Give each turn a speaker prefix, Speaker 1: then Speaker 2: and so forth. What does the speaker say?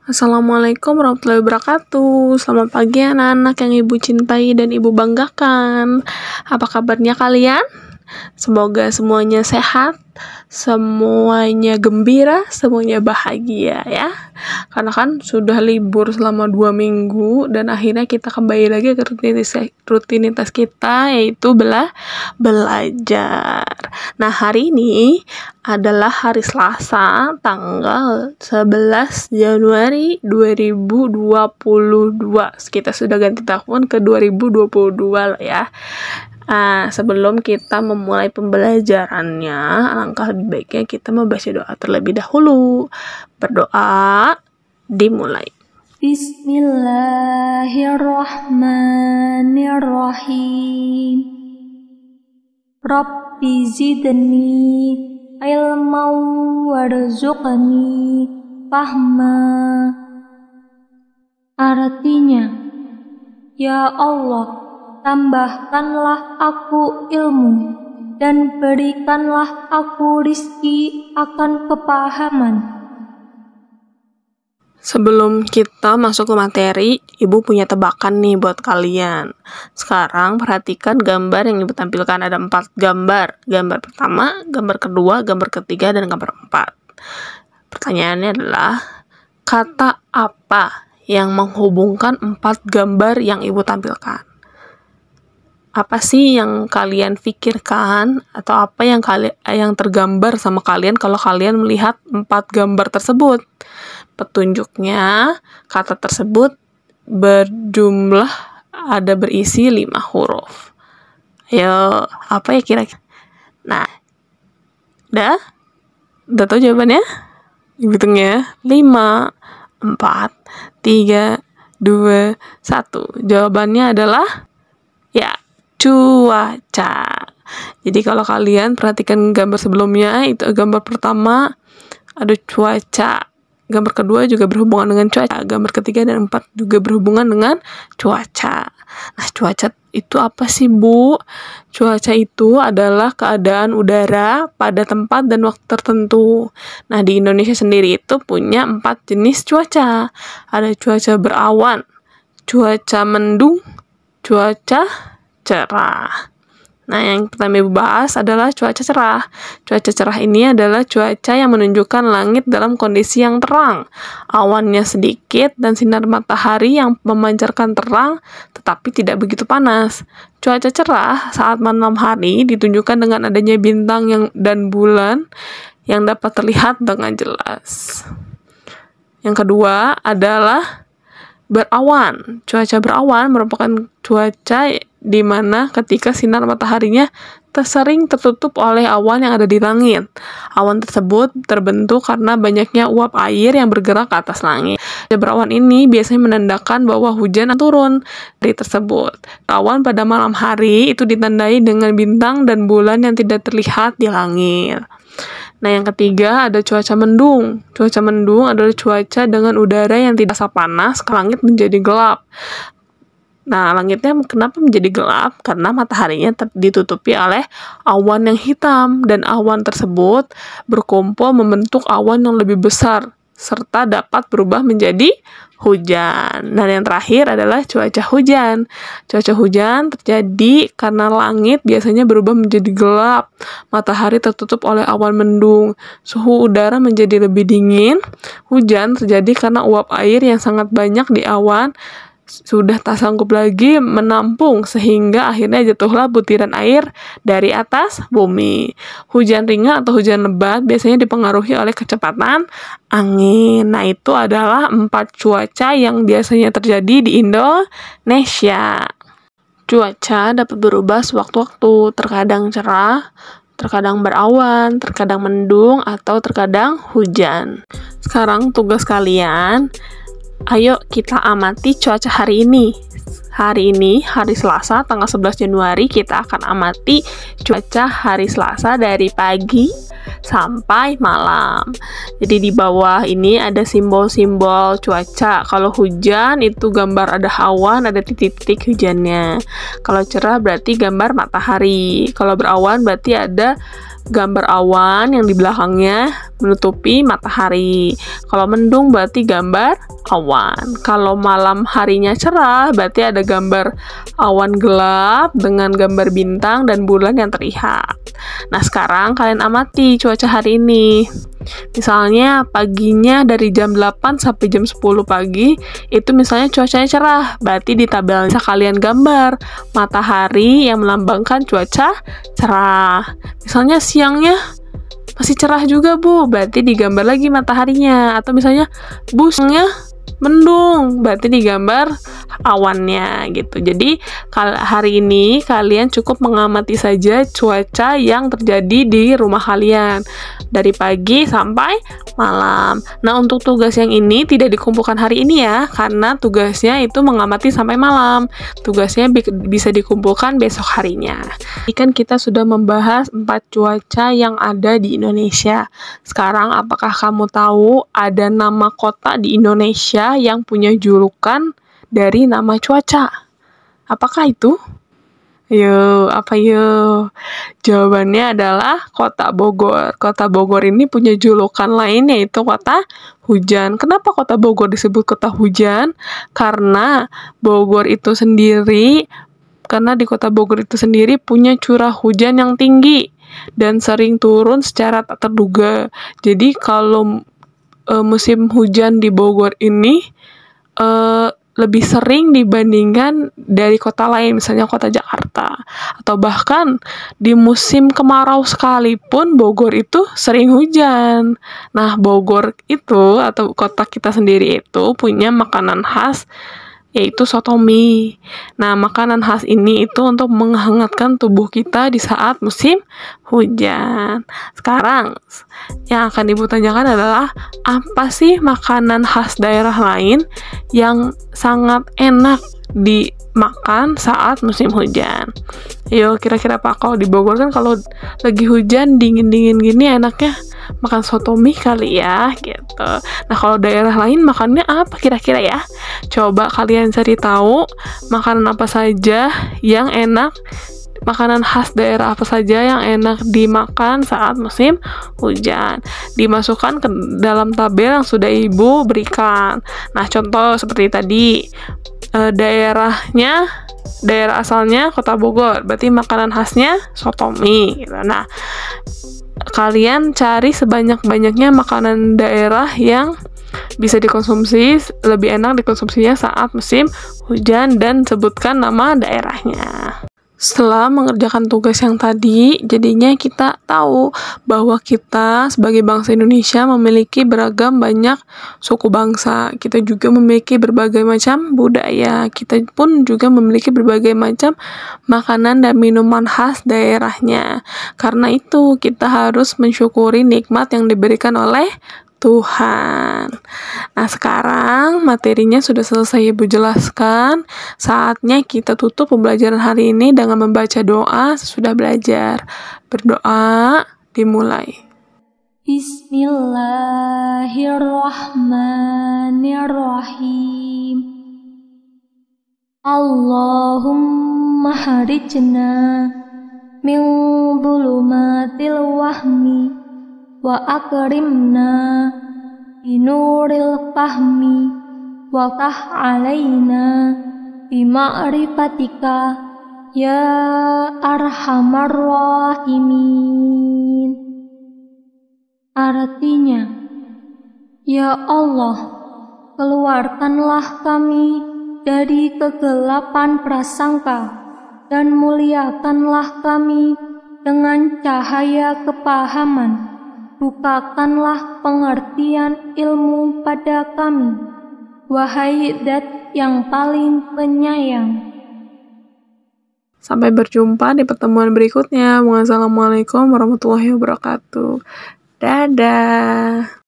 Speaker 1: Assalamualaikum warahmatullahi wabarakatuh. Selamat pagi anak-anak yang ibu cintai dan ibu banggakan. Apa kabarnya kalian? Semoga semuanya sehat, semuanya gembira, semuanya bahagia ya. Karena kan sudah libur selama 2 minggu dan akhirnya kita kembali lagi ke rutinitas kita, yaitu belajar. Nah, hari ini adalah hari Selasa, tanggal 11 Januari 2022. Kita sudah ganti tahun ke 2022 lah ya. Sebelum kita memulai pembelajarannya, alangkah lebih baiknya kita membaca doa terlebih dahulu. Berdoa, dimulai.
Speaker 2: Bismillahirrahmanirrahim. Rabbi zidni ilman warzuqni fahma. Artinya, ya Allah, tambahkanlah aku ilmu dan berikanlah aku rizki akan kepahaman.
Speaker 1: Sebelum kita masuk ke materi, ibu punya tebakan nih buat kalian. Sekarang perhatikan gambar yang ibu tampilkan. Ada 4 gambar. Gambar pertama, gambar kedua, gambar ketiga, dan gambar 4. Pertanyaannya adalah, kata apa yang menghubungkan 4 gambar yang ibu tampilkan? Apa sih yang kalian pikirkan atau apa yang tergambar sama kalian kalau kalian melihat 4 gambar tersebut? Petunjuknya, kata tersebut berisi 5 huruf. Ayo, apa ya kira-kira? Nah, udah tahu jawabannya? Hitung ya. 5, 4, 3, 2, 1. Jawabannya adalah ya, cuaca. Jadi kalau kalian perhatikan gambar sebelumnya, itu gambar pertama ada cuaca. Gambar kedua juga berhubungan dengan cuaca. Gambar ketiga dan 4 juga berhubungan dengan cuaca. Nah, cuaca itu apa sih, Bu? Cuaca itu adalah keadaan udara pada tempat dan waktu tertentu. Nah, di Indonesia sendiri itu punya 4 jenis cuaca. Ada cuaca berawan, cuaca mendung, cuaca cerah. Nah, yang pertama ibu bahas adalah cuaca cerah. Cuaca cerah ini adalah cuaca yang menunjukkan langit dalam kondisi yang terang. Awannya sedikit dan sinar matahari yang memancarkan terang tetapi tidak begitu panas. Cuaca cerah saat malam hari ditunjukkan dengan adanya bintang dan bulan yang dapat terlihat dengan jelas. Yang kedua adalah berawan. Cuaca berawan merupakan cuaca di mana ketika sinar mataharinya sering tertutup oleh awan yang ada di langit. Awan tersebut terbentuk karena banyaknya uap air yang bergerak ke atas langit. Berawan ini biasanya menandakan bahwa hujan turun dari tersebut. Awan pada malam hari itu ditandai dengan bintang dan bulan yang tidak terlihat di langit. Nah, yang ketiga ada cuaca mendung. Cuaca mendung adalah cuaca dengan udara yang tidak terasa panas, langit menjadi gelap. Nah, langitnya kenapa menjadi gelap? Karena mataharinya ditutupi oleh awan yang hitam, dan awan tersebut berkumpul membentuk awan yang lebih besar, serta dapat berubah menjadi hujan. Dan yang terakhir adalah cuaca hujan. Cuaca hujan terjadi karena langit biasanya berubah menjadi gelap, matahari tertutup oleh awan mendung, suhu udara menjadi lebih dingin. Hujan terjadi karena uap air yang sangat banyak di awan sudah tak sanggup lagi menampung sehingga akhirnya jatuhlah butiran air dari atas bumi. Hujan ringan atau hujan lebat biasanya dipengaruhi oleh kecepatan angin. Nah, itu adalah 4 cuaca yang biasanya terjadi di Indonesia. Cuaca dapat berubah sewaktu-waktu, terkadang cerah, terkadang berawan, terkadang mendung, atau terkadang hujan. Sekarang tugas kalian, ayo kita amati cuaca hari ini. Hari ini, hari Selasa, tanggal 11 Januari, kita akan amati cuaca hari Selasa dari pagi sampai malam. Jadi di bawah ini ada simbol-simbol cuaca. Kalau hujan itu gambar ada awan, ada titik-titik hujannya. Kalau cerah berarti gambar matahari. Kalau berawan berarti ada gambar awan yang di belakangnya menutupi matahari. Kalau mendung berarti gambar awan. Kalau malam harinya cerah berarti ada gambar awan gelap dengan gambar bintang dan bulan yang terlihat. Nah, sekarang kalian amati cuaca hari ini. Misalnya paginya dari jam 8 sampai jam 10 pagi itu misalnya cuacanya cerah, berarti di tabel bisa kalian gambar matahari yang melambangkan cuaca cerah. Misalnya siangnya masih cerah juga Bu, berarti digambar lagi mataharinya. Atau misalnya busnya mendung, berarti digambar awannya gitu. Jadi hari ini kalian cukup mengamati saja cuaca yang terjadi di rumah kalian dari pagi sampai malam. Nah, untuk tugas yang ini tidak dikumpulkan hari ini ya, karena tugasnya itu mengamati sampai malam. Tugasnya bisa dikumpulkan besok harinya. Ini kan kita sudah membahas 4 cuaca yang ada di Indonesia. Sekarang apakah kamu tahu ada nama kota di Indonesia yang punya julukan dari nama cuaca? Apakah itu? Apa yuk? Jawabannya adalah Kota Bogor. Kota Bogor ini punya julukan lain yaitu kota hujan. Kenapa Kota Bogor disebut kota hujan? Karena di Kota Bogor itu sendiri punya curah hujan yang tinggi dan sering turun secara tak terduga. Jadi kalau musim hujan di Bogor ini lebih sering dibandingkan dari kota lain, misalnya kota Jakarta. Atau bahkan di musim kemarau sekalipun Bogor itu sering hujan. Nah, Bogor itu atau kota kita sendiri itu punya makanan khas yaitu soto mie. Nah, makanan khas ini itu untuk menghangatkan tubuh kita di saat musim hujan. Sekarang, yang akan Ibu tanyakan adalah, apa sih makanan khas daerah lain yang sangat enak dimakan saat musim hujan? Kira-kira apa? Kalau di Bogor kan kalau lagi hujan, dingin-dingin gini enaknya makan soto mie kali ya, gitu. Nah, kalau daerah lain makannya apa kira-kira ya? Coba kalian cari tahu makanan apa saja yang enak, makanan khas daerah apa saja yang enak dimakan saat musim hujan. Dimasukkan ke dalam tabel yang sudah Ibu berikan. Nah, contoh seperti tadi, daerah asalnya Kota Bogor, berarti makanan khasnya soto mie, gitu. Nah, kalian cari sebanyak-banyaknya makanan daerah yang bisa dikonsumsi, lebih enak dikonsumsinya saat musim hujan, dan sebutkan nama daerahnya. Setelah mengerjakan tugas yang tadi, jadinya kita tahu bahwa kita sebagai bangsa Indonesia memiliki beragam banyak suku bangsa. Kita juga memiliki berbagai macam budaya. Kita pun juga memiliki berbagai macam makanan dan minuman khas daerahnya. Karena itu, kita harus mensyukuri nikmat yang diberikan oleh Tuhan. Nah, sekarang materinya sudah selesai Ibu jelaskan. Saatnya kita tutup pembelajaran hari ini dengan membaca doa sesudah belajar. Berdoa, dimulai.
Speaker 2: Bismillahirrahmanirrahim. Allahumma harijna min dhulumatil wahmi wa akrimna binuril fahmi wa tah alaina bima'rifatika ya arhamar rahimin. Artinya, ya Allah, keluarkanlah kami dari kegelapan prasangka dan muliakanlah kami dengan cahaya kepahaman. Bukakanlah pengertian ilmu pada kami, wahai Dat yang paling penyayang.
Speaker 1: Sampai berjumpa di pertemuan berikutnya. Wassalamualaikum warahmatullahi wabarakatuh. Dadah.